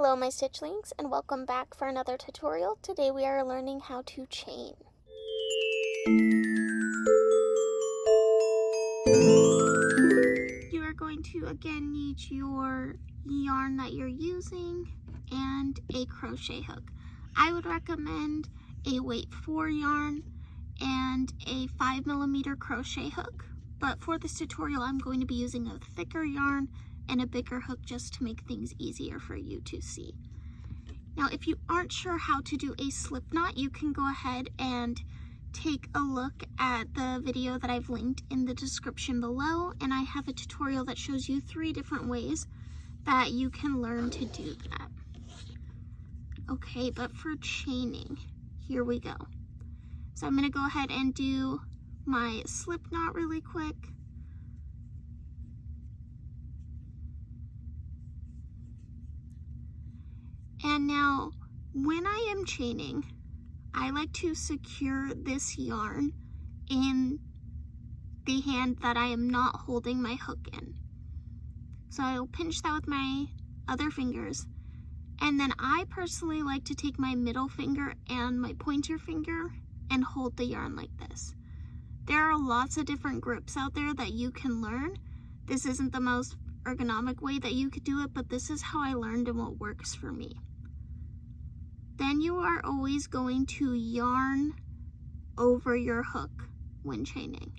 Hello my stitchlings, and welcome back for another tutorial. Today we are learning how to chain. You are going to again need your yarn that you're using and a crochet hook. I would recommend a weight 4 yarn and a 5mm crochet hook, but for this tutorial I'm going to be using a thicker yarn and a bigger hook just to make things easier for you to see. Now, if you aren't sure how to do a slip knot, you can go ahead and take a look at the video that I've linked in the description below, and I have a tutorial that shows you 3 different ways that you can learn to do that. Okay, but for chaining, here we go. So I'm gonna go ahead and do my slip knot really quick. And now, when I am chaining, I like to secure this yarn in the hand that I am not holding my hook in. So I'll pinch that with my other fingers, and then I personally like to take my middle finger and my pointer finger and hold the yarn like this. There are lots of different grips out there that you can learn. This isn't the most ergonomic way that you could do it, but this is how I learned and what works for me. Then you are always going to yarn over your hook when chaining.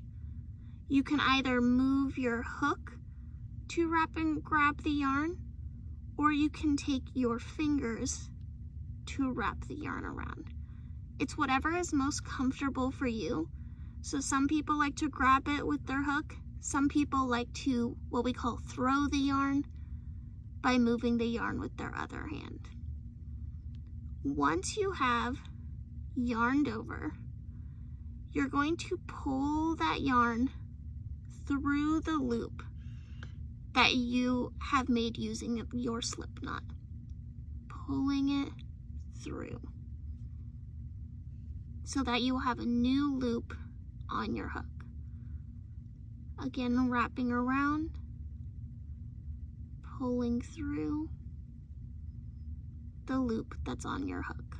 You can either move your hook to wrap and grab the yarn, or you can take your fingers to wrap the yarn around. It's whatever is most comfortable for you. So some people like to grab it with their hook. Some people like to, what we call, throw the yarn by moving the yarn with their other hand. Once you have yarned over, you're going to pull that yarn through the loop that you have made using your slip knot. Pulling it through so that you will have a new loop on your hook. Again, wrapping around, pulling through the loop that's on your hook.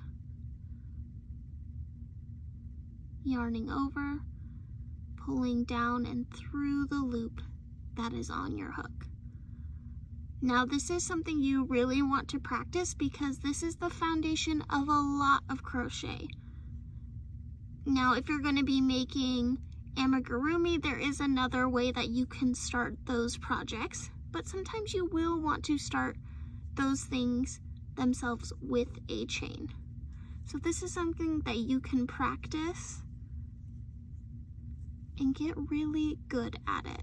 Yarning over, pulling down and through the loop that is on your hook. Now, this is something you really want to practice because this is the foundation of a lot of crochet. Now, if you're going to be making amigurumi, there is another way that you can start those projects, but sometimes you will want to start those things themselves with a chain. So this is something that you can practice and get really good at it.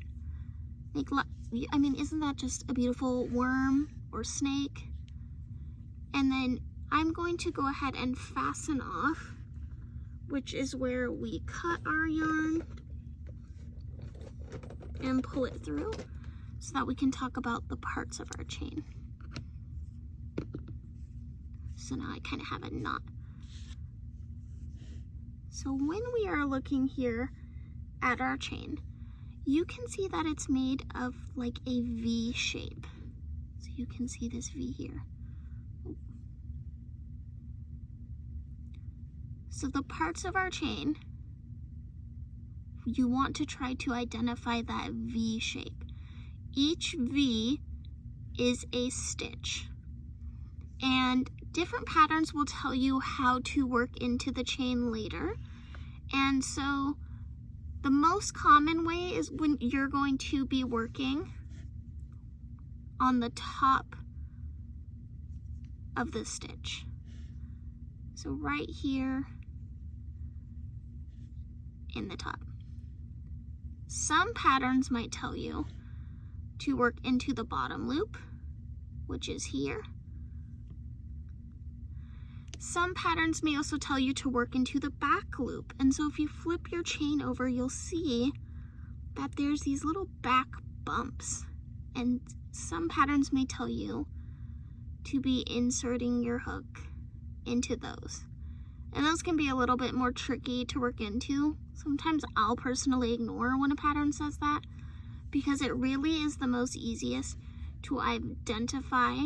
Isn't that just a beautiful worm or snake? And then I'm going to go ahead and fasten off, which is where we cut our yarn and pull it through so that we can talk about the parts of our chain. So now I kind of have a knot. So when we are looking here at our chain, you can see that it's made of like a V shape. So you can see this V here. So the parts of our chain, you want to try to identify that V shape. Each V is a stitch. And different patterns will tell you how to work into the chain later. And so the most common way is when you're going to be working on the top of the stitch. So right here in the top. Some patterns might tell you to work into the bottom loop, which is here. Some patterns may also tell you to work into the back loop. And so if you flip your chain over, you'll see that there's these little back bumps. And some patterns may tell you to be inserting your hook into those. And those can be a little bit more tricky to work into. Sometimes I'll personally ignore when a pattern says that because it really is the most easiest to identify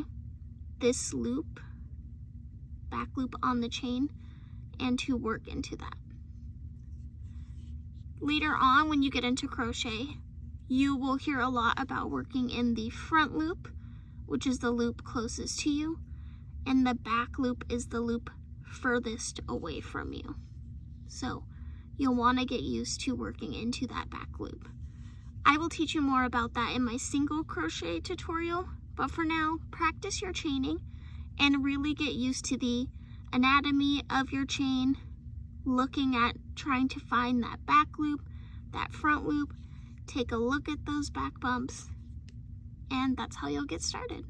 this loop, back loop on the chain, and to work into that. Later on, when you get into crochet, you will hear a lot about working in the front loop, which is the loop closest to you, and the back loop is the loop furthest away from you. So you'll want to get used to working into that back loop. I will teach you more about that in my single crochet tutorial, but for now, practice your chaining and really get used to the anatomy of your chain, looking at trying to find that back loop, that front loop, take a look at those back bumps, and that's how you'll get started.